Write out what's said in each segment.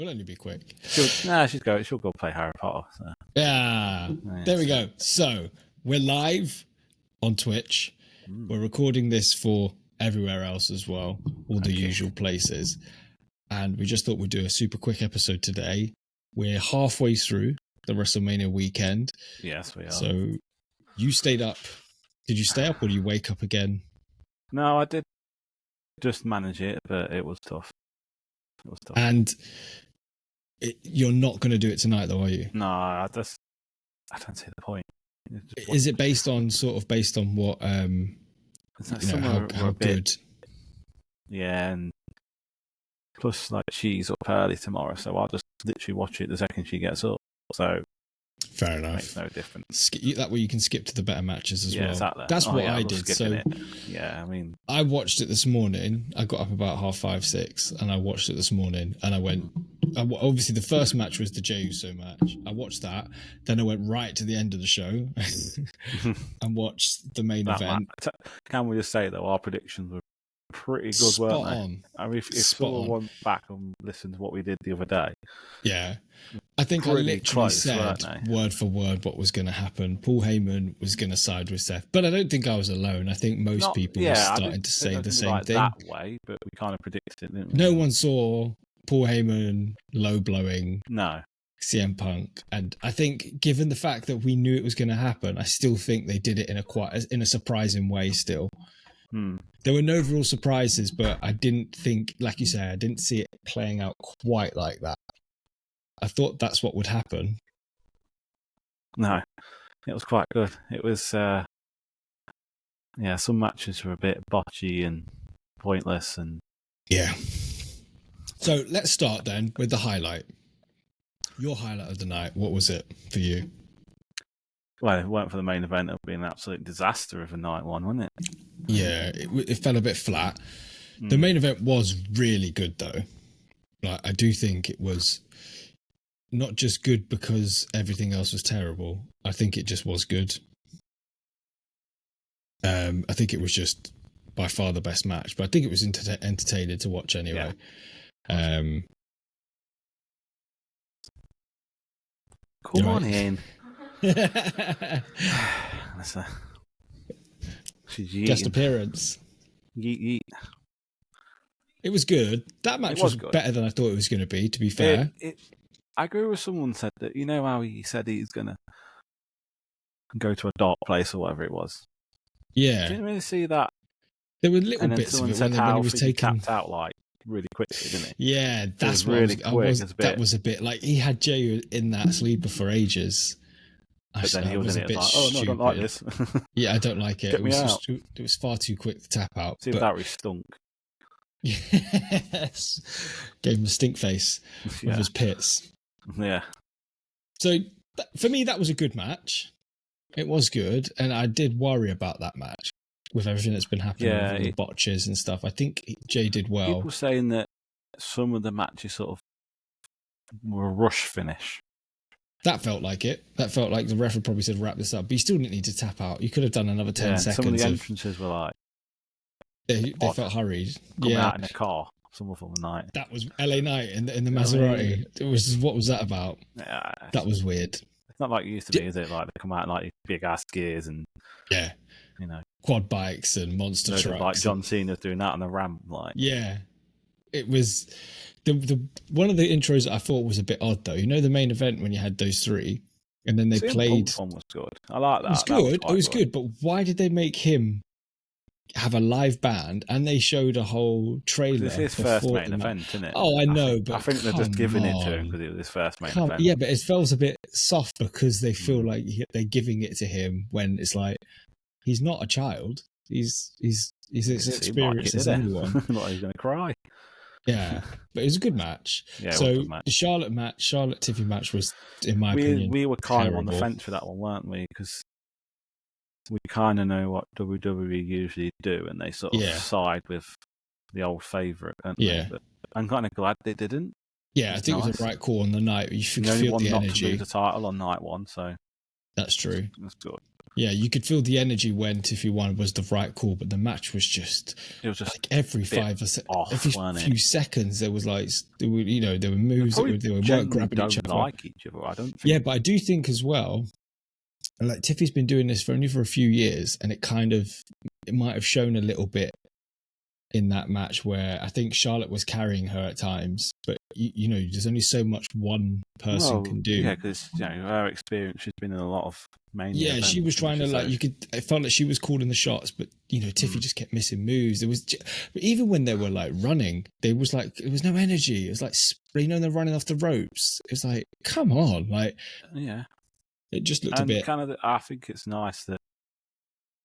We'll only be quick. She'll go play Harry Potter. So. Yeah, there we go. So we're live on Twitch. We're recording this for everywhere else as well, all the usual places. And we just thought we'd do a super quick episode today. We're halfway through the WrestleMania weekend. Yes, we are. So you stayed up. Did you stay up or did you wake up again? No, I did just manage it, but it was tough. And you're not going to do it tonight, though, are you? No, I don't see the point. Is it based on what? How good? Yeah, and plus, like, she's up early tomorrow, so I'll just literally watch it the second she gets up. So fair enough. Makes no difference. That way you can skip to the better matches as well. Exactly. That's what I did. So yeah, I mean, I watched it this morning. I got up about 5:30, 6, and I watched it this morning. And I went. Obviously, the first match was the Jey Uso match. I watched that. Then I went right to the end of the show and watched the main event. Can we just say though, our predictions were pretty good, weren't they? On. I mean, if someone went back and listened to what we did the other day, yeah, I think I literally said word for word what was going to happen. Paul Heyman was going to side with Seth, but I don't think I was alone. I think most people were starting to say the same thing that way, but we kind of predicted it, didn't we? No one saw Paul Heyman low blowing. No. CM Punk, and I think given the fact that we knew it was going to happen, I still think they did it in a surprising way. Still, there were no real surprises, but I didn't think, like you say, I didn't see it playing out quite like that. I thought that's what would happen. No, it was quite good. It was, some matches were a bit botchy and pointless, and yeah. So let's start then with the highlight. Your highlight of the night, what was it for you? Well, if it weren't for the main event, it would be an absolute disaster of a night one, wouldn't it? Yeah, it fell a bit flat. The main event was really good, though. Like, I do think it was not just good because everything else was terrible. I think it just was good. I think it was just by far the best match, but I think it was entertaining to watch anyway. Yeah. Come on in. Guest appearance. Yeet. It was good. That match was better than I thought it was going to be, to be fair. I agree with someone said that, you know how he said he's going to go to a dark place or whatever it was? Yeah. Didn't really see that. There were little bits of it when he was taken out like really quickly, didn't he? Yeah, that's what really that was a bit like he had Jey in that sleeper for ages. But then he was in it like, oh no, I don't like this. Yeah, I don't like it. Get me out. It was far too quick to tap out. See, that really stunk. Yes, gave him a stink face with his pits. Yeah. So for me, that was a good match. It was good, and I did worry about that match with everything that's been happening with the botches and stuff. I think Jey did well. People saying that some of the matches sort of were a rush finish. That felt like it. That felt like the referee probably said wrap this up, but you still didn't need to tap out. You could have done another 10 seconds. Some of the entrances were like... They felt hurried. Coming out in a car, some of them were night. That was LA Knight in the Maserati. What was that about? Yeah, that was weird. It's not like it used to be, is it? Like they come out in like big ass gears and quad bikes and monster trucks. Like John Cena doing that on the ramp, like it was the one of the intros that I thought was a bit odd though. You know, the main event when you had those three, and then they played. One was good. I like that. It was good. It was good, but why did they make him have a live band and they showed a whole trailer? It's his first main event, isn't it? Oh, I know, but I think they're just giving it to him because it was his first main event. Yeah, but it feels a bit soft because they feel like they're giving it to him when it's like he's not a child. He's as experienced as anyone. Like he's going to cry. Yeah, but it was a good match. Yeah, so the Charlotte Tiffany match was, in my opinion, we were kind of on the fence for that one, weren't we? Because we kind of know what WWE usually do, and they sort of side with the old favourite. But I'm kind of glad they didn't. Yeah, I think it was the right call on the night. You should feel the energy. To lose the title on night one, so that's true. That's good. Yeah, you could feel the energy when Tiffy won was the right call, but the match was just like every few seconds there was like there were moves that they weren't grabbing each other. Like each other, I don't think. Yeah, but I do think as well, like Tiffy's been doing this for a few years, and it might have shown a little bit in that match where I think Charlotte was carrying her at times, but there's only so much one person can do. Yeah, because her experience, she's been in a lot of Mania events, she was trying to I felt like she was calling the shots, but Tiffy just kept missing moves. But even when they were like running, there was no energy. It was like they're running off the ropes. It's like, come on, like it just looked a bit. I think it's nice that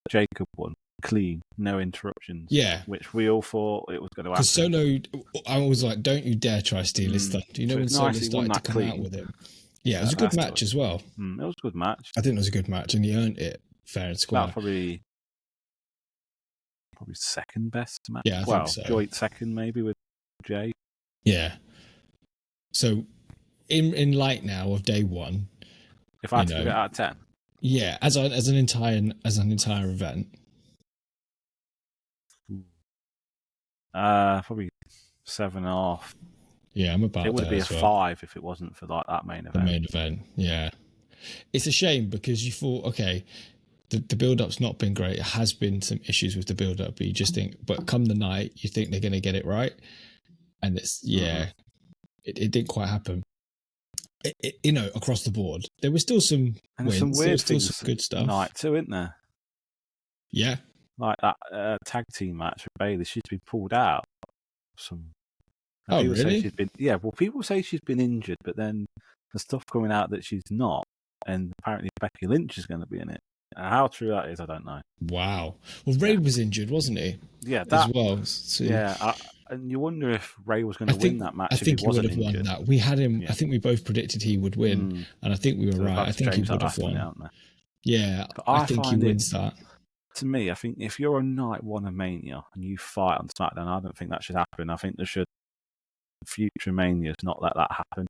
Jacob won clean, no interruptions. Yeah, which we all thought it was going to happen. Because Solo, I was like, don't you dare try steal his stuff. Do you know when Solo started to come out with it? Yeah, it was a good match as well. It was a good match. I think it was a good match, and he earned it fair and square. Probably second best match. Yeah, I think so. Joint second maybe with Jay. Yeah. So, in light now of day one, if I had to give it out of 10, yeah, as an entire event. Probably 7.5. Yeah, I'm about. It would be a 5 if it wasn't for like that main event. The main event, yeah. It's a shame because you thought, okay, the build-up's not been great. It has been some issues with the build-up, but you just think, but come the night, you think they're going to get it right, and it didn't quite happen. Across the board, there was still some wins. Some weird things, some good stuff. Night too, isn't there? Yeah. Like that tag team match with Bayley, she's been pulled out. Really? Say she's been, people say she's been injured, but then the stuff coming out that she's not, and apparently Becky Lynch is going to be in it. How true that is, I don't know. Wow. Well, Ray was injured, wasn't he? Yeah, that as well. So, and you wonder if Ray was going to win that match. I think he would have won that. We had him. Yeah. I think we both predicted he would win, and I think we were right. I think he would have won. Yeah, but I think he wins that. To me, I think if you're a night one of Mania and you fight on SmackDown, I don't think that should happen. I think there should future Manias not let that happen.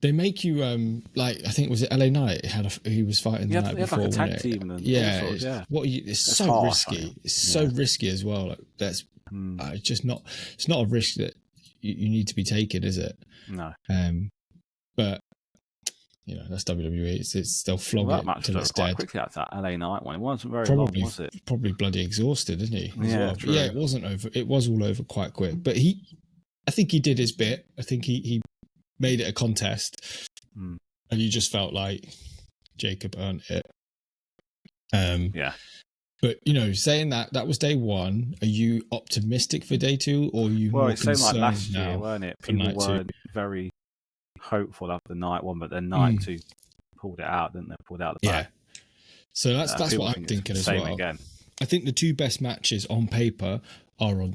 They make you I think was it LA Knight he was fighting the night before. Like a tag team and it's so harsh, risky. It's so risky as well. Like that's it's just not. It's not a risk that you need to be taking, is it? No. But that's WWE. They'll flog it till it's dead. Quickly at that LA Knight one. It wasn't very long, was it? Probably bloody exhausted, isn't he? Yeah, well. Yeah. It wasn't over. It was all over quite quick. But I think he did his bit. I think he made it a contest, and you just felt like Jacob earned it. Yeah. But saying that was day one. Are you optimistic for day two, or are you more concerned like last year, weren't it? People weren't very hopeful after night one, but then night two pulled it out, didn't they? Pulled out the back. Yeah. So that's what I'm thinking as well. Again. I think the two best matches on paper are on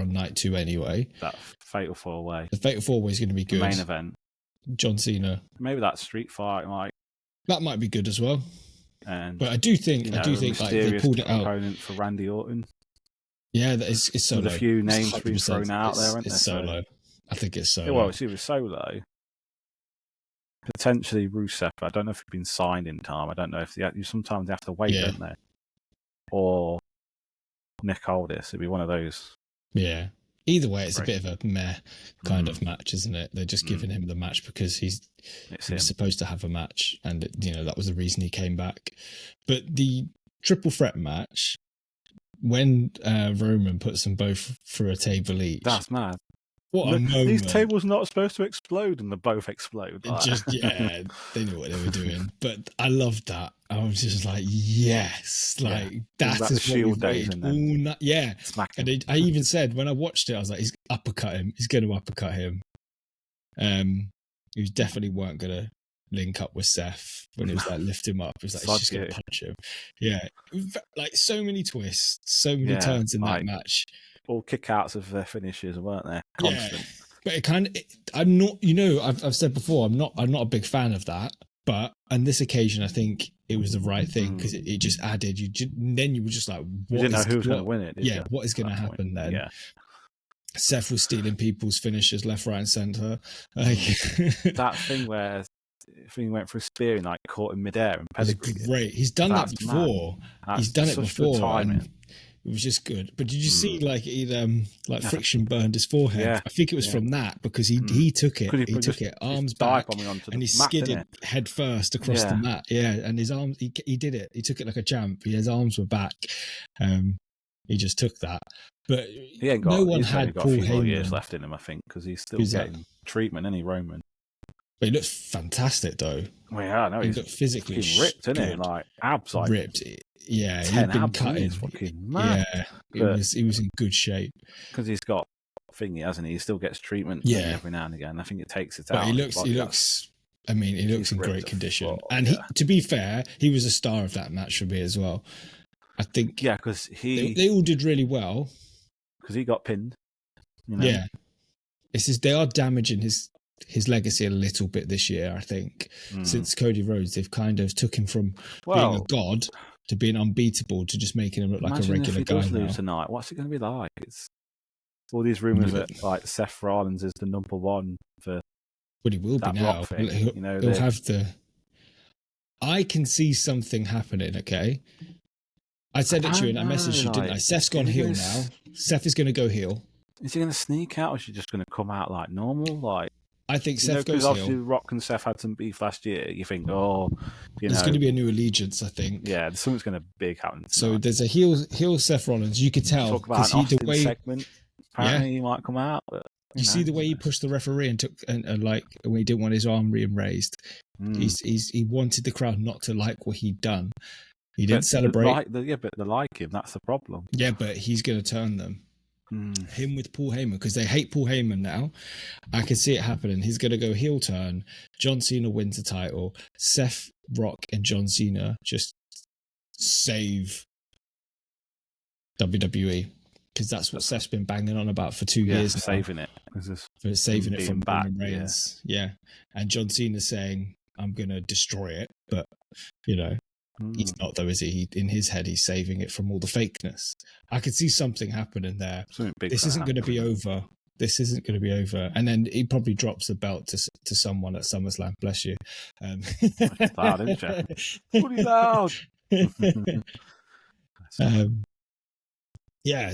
night two anyway. That Fatal 4-Way. The Fatal 4-Way is going to be good. The main event. John Cena. Maybe that street fight that might be good as well. But I do think like they pulled it out. Opponent for Randy Orton. Yeah, it's Solo. With a few names being thrown out there, aren't there? It's Solo. I think it's Solo. Well, it was Solo. Potentially Rusev. I don't know if he's been signed in time. I don't know if you sometimes have to wait, don't they? Or Nick Aldis. It'd be one of those. Yeah. Either way, it's a bit of a meh kind of match, isn't it? They're just giving him the match because he's supposed to have a match, and that was the reason he came back. But the triple threat match, when Roman puts them both through a table each, that's mad. What a moment. These tables not supposed to explode, and they both explode. They knew what they were doing. But I loved that. I was just like, yes, that is Shield days, and yeah. And I even said when I watched it, I was like, he's uppercut him. He's going to uppercut him. He definitely weren't going to link up with Seth when he was like lift him up. He was like, he's just going to punch him. Yeah, like so many twists, so many turns in that match. All kickouts of their finishes, weren't they? Constant. Yeah, but I'm not. I've said before, I'm not a big fan of that. But on this occasion, I think it was the right thing because it just added. Then you were just like, you didn't know who was going to win it. What is going to happen then? Yeah. Seth was stealing people's finishes left, right, and centre. That thing where thing he went for a spear and like caught in midair and pedigree. Great. He's done that before. He's done it before, and it was just good. But did you see like he friction burned his forehead? Yeah. I think it was from that because he took it. He took it arms back and he skidded head first across the mat. Yeah, and his arms. He did it. He took it like a champ. His arms were back. He just took that. But no one had Paul Heyman. Years left in him, I think, because he's still getting treatment. Any Roman. But he looks fantastic, though. Well, yeah, I know. He's physically ripped, isn't he? Like abs, like ripped. Yeah, he'd been cutting. Yeah, he was in good shape because he's got thingy, hasn't he? He still gets treatment every now and again. I think it takes it out. He looks. I mean, he looks in great condition. And he, to be fair, he was a star of that match for me as well. I think. Yeah, because they all did really well. Because he got pinned. You know? Yeah, they are damaging his legacy a little bit this year, I think. Since Cody Rhodes, they've kind of took him from being a god to being unbeatable to just making him look like a regular guy. If he does lose tonight, what's it going to be like? It's all these rumours that like Seth Rollins is the number one for. But he will be now. He'll have the. I can see something happening. Okay, I said it to you and I messaged you, didn't I? Seth's gone heel now. Seth is going to go heel. Is he going to sneak out, or is he just going to come out like normal? Like. I think Seth goes heel. Obviously, Rock and Seth had some beef last year. You think, there's going to be a new allegiance. I think. Yeah, something's going to big happen. So there's a heel Seth Rollins. You could tell because the way segment. Apparently, he might come out. But, you see the way he pushed the referee and took and like when he didn't want his arm raised. He wanted the crowd not to like what he'd done. He didn't celebrate. But they like him. That's the problem. Yeah, but he's going to turn them. Him with Paul Heyman because they hate Paul Heyman now. I can see it happening. He's going to go heel turn. John Cena wins the title. Seth Rock and John Cena just save WWE because that's what Seth's been banging on about for 2 years now. Saving it. For saving it from Roman Reigns. Yeah. And John Cena saying, I'm going to destroy it. But, he's not, though, is he? In his head, he's saving it from all the fakeness. I could see something happening there. This isn't going to be over. This isn't going to be over. And then he probably drops the belt to someone at SummerSlam. Bless you. Loud, isn't it? Pretty loud.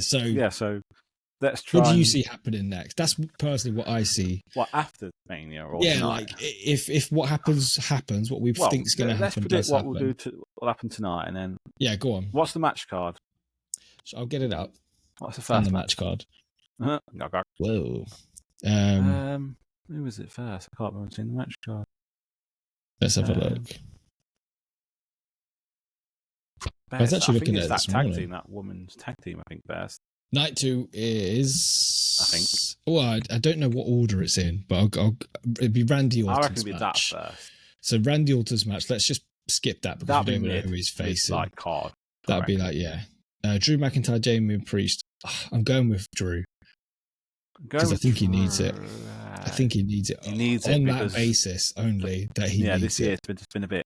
So let's try. What do you see happening next? That's personally what I see. What after Mania or tonight? Like if what happens, what we think is going to happen. Let's predict what we'll do will happen tonight, and then go on. What's the match card? So I'll get it up. What's the first match card? Whoa. Who was it first? I can't remember seeing the match card. Let's have a look. I was actually looking at that tag team, that women's tag team. I think best. Night 2 is. I think. Well, I don't know what order it's in, but it'd be Randy Orton's match. I reckon it'd be that first. So Randy Orton's match. Let's just skip that because we don't know who he's facing. Like card. That'd be like Drew McIntyre, Damien Priest. I'm going with Drew because I think he needs it. I think he needs it. He needs on it that basis only that he needs it. Yeah, this year it's been a bit.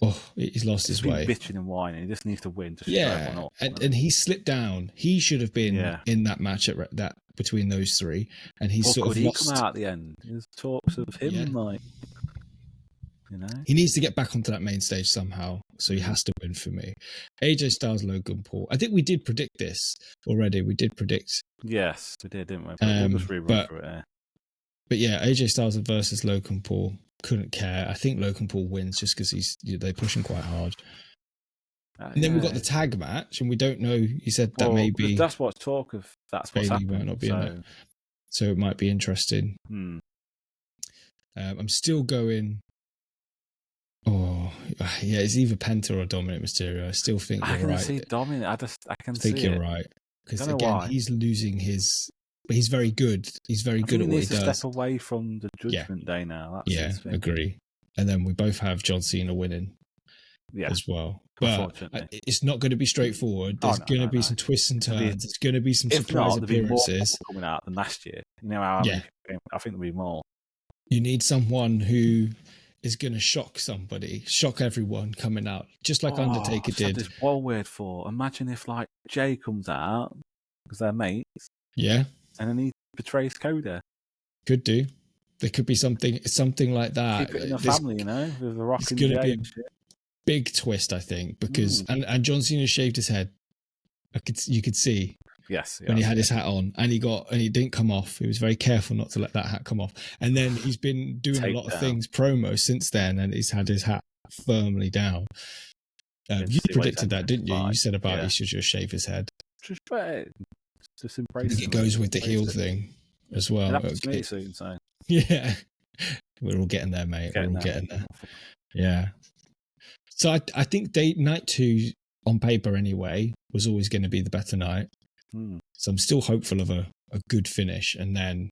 Oh, he's lost his way. Bitching and whining. He just needs to win. And he slipped down. He should have been in that match that between those three, and he's sort of lost. Could he come out at the end? There's talks of him, He needs to get back onto that main stage somehow, so he has to win for me. AJ Styles, Logan Paul. I think we did predict this already. We did predict. Yes, we did, didn't we? We'll just rerun through it. But yeah, AJ Styles versus Logan Paul. Couldn't care. I think Logan Paul wins just because they push him quite hard. And then we've got the tag match, and we don't know. You said that maybe that's what's talk of. That's what's happening. Might not be in it, so it might be interesting. I'm still going. Oh yeah, it's either Penta or Dominic Mysterio. I still think you're right. I can see Dominic. I can think you're right because again, he's losing his. But he's very good. He's very good at what he does. He needs to step away from the Judgment Day now. That's agree. And then we both have John Cena winning as well. But it's not going to be straightforward. There's going to be some twists and turns. There's going to be some surprise appearances. Coming out than last year. You know how I think there'll be more. You need someone who is going to shock somebody, shock everyone coming out, just like Undertaker did. This one word for. Imagine if like Jay comes out because they're mates. Yeah. And then he betrays Coda. Could do. There could be something like that. Keep it in the family, with the Rock it's and going to Jay be and shit. Big twist, I think, because and John Cena shaved his head. You could see when he had his hat on, and he didn't come off. He was very careful not to let that hat come off. And then he's been doing a lot of things promo since then, and he's had his hat firmly down. You predicted that, didn't you? You said about he should just shave his head. Just embrace it goes with the heel thing as well. It happens to me soon, so yeah, we're all getting there, mate. We're all getting there. Yeah. So I think night 2 on paper anyway was always going to be the better night. So I'm still hopeful of a good finish, and then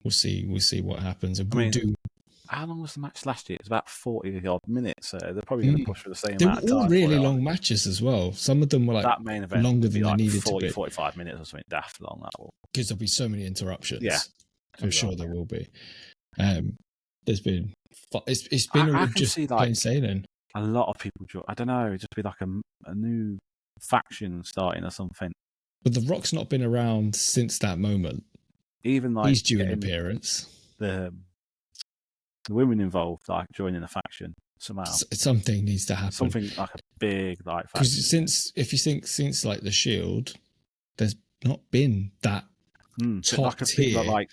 we'll see what happens. And how long was the match last year? It was about 40 odd minutes, so they're probably going to push for the same amount of time. They were all really long matches as well. Some of them were like that main event longer than they needed 40, to be. 45 minutes or something daft long. That will, because there'll be so many interruptions. Yeah, I'm sure there will be. It's been just plain sailing. A lot of people, I don't know, just be like a new faction starting or something. But The Rock's not been around since that moment. Even like he's due an appearance. The women involved, like joining a faction somehow. Something needs to happen. Something like a big like faction. Because since like the Shield, there's not been that top tier. Like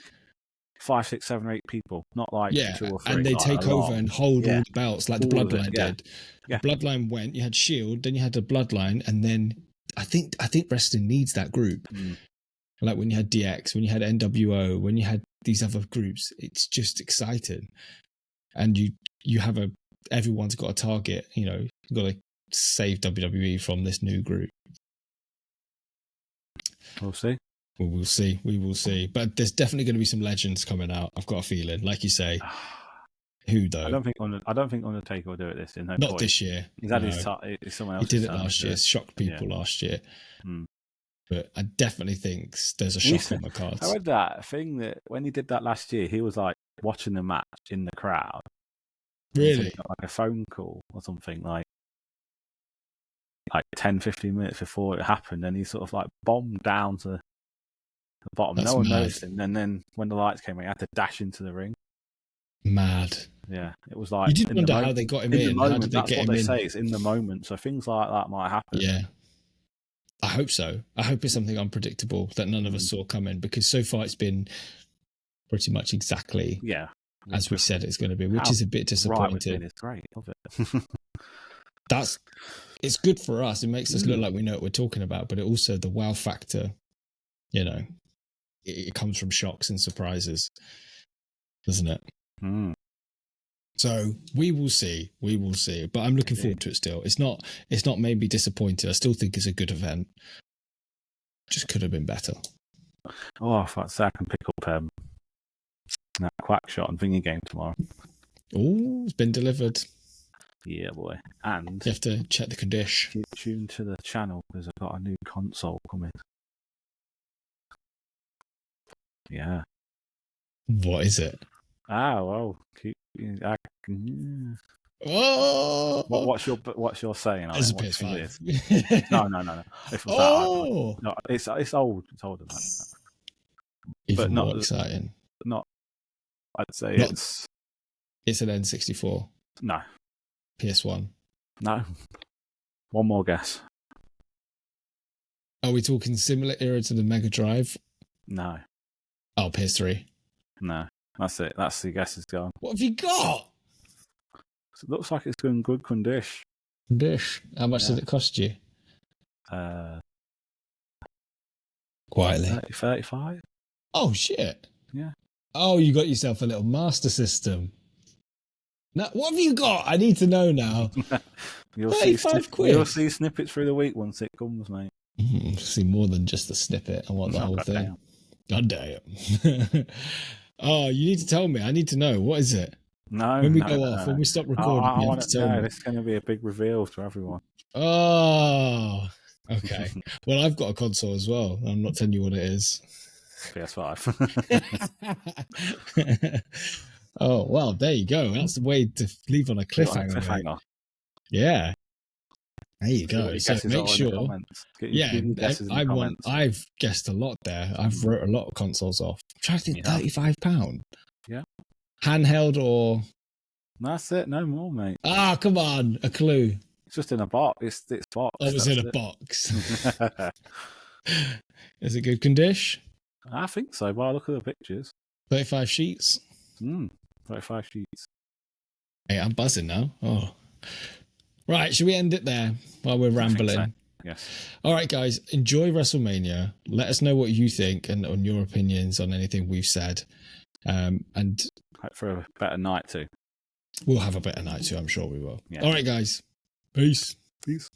5, 6, 7, 8 people, not like 2 or 3. And they take over and hold all the belts like all the Bloodline did. Yeah. The Bloodline went. You had Shield, then you had the Bloodline, and then I think wrestling needs that group. Like when you had DX, when you had NWO, when you had these other groups, it's just exciting. And you have everyone's got a target. You've got to save WWE from this new group. We'll see. We will see. But there's definitely going to be some legends coming out. I've got a feeling, like you say. Who though? I don't think Undertaker will do it this year. Not this year. He's had someone else. He did it last year. Shocked people last year. But I definitely think there's a shock on the cards. I read that thing that when he did that last year, he was like watching the match in the crowd. Really? Like a phone call or something like 10, 15 minutes before it happened, and he sort of like bombed down to the bottom. That's no one mad. noticed him. And then when the lights came on, he had to dash into the ring. Mad. Yeah, it was like you did wonder how they got him in. Moment, how did they get him in? Say it's in the moment, so things like that might happen. Yeah, I hope so. I hope it's something unpredictable that none of us saw coming, because so far it's been pretty much exactly as we said it's going to be, which is a bit disappointing. It's great, love it. It's good for us. It makes us look like we know what we're talking about, but it also the wow factor. It comes from shocks and surprises, doesn't it? So we will see, but I'm looking forward to it still. It's not made me disappointed. I still think it's a good event. Just could have been better. Oh, I thought I can pick up that quack shot and thingy game tomorrow. Oh, it's been delivered. Yeah, boy. And you have to check the condition. Keep tuned to the channel because I've got a new console coming. Yeah. What is it? Well, what's your saying? It's a PS5. No. If it was no, it's old. It's older than that. Even more exciting. Not. I'd say it's an N64. No. PS1. No. One more guess. Are we talking similar era to the Mega Drive? No. Oh, PS3. No. That's it. That's the guess is gone. What have you got? It looks like it's in good condition. How much did it cost you? Quietly. 35. Oh, shit. Yeah. Oh, you got yourself a little Master System. Now, what have you got? I need to know now. You'll 35 quid. You'll see snippets through the week once it comes, mate. See more than just the snippet. I want the whole thing. God damn. Oh, you need to tell me. I need to know. What is it? No. When we go off, when we stop recording, you have to tell me. This is going to be a big reveal to everyone. Oh, okay. Well, I've got a console as well. I'm not telling you what it is. PS5. Oh, well, there you go. That's the way to leave on a cliffhanger. Yeah. There you go. So make sure. I've guessed a lot there. I've wrote a lot of consoles off. I'm trying to think, £35. Yeah. Handheld or? That's it. No more, mate. Ah, come on. A clue. It's just in a box. It's box. Oh, it's in a box. Is it good condition? I think so. Well, look at the pictures. 35 sheets? 35 sheets. Hey, I'm buzzing now. Oh. Right, should we end it there while we're rambling? I think so. Yes. All right, guys, enjoy WrestleMania. Let us know what you think and on your opinions on anything we've said. And hope for a better night too. We'll have a better night too. I'm sure we will. Yeah. All right, guys. Peace. Peace.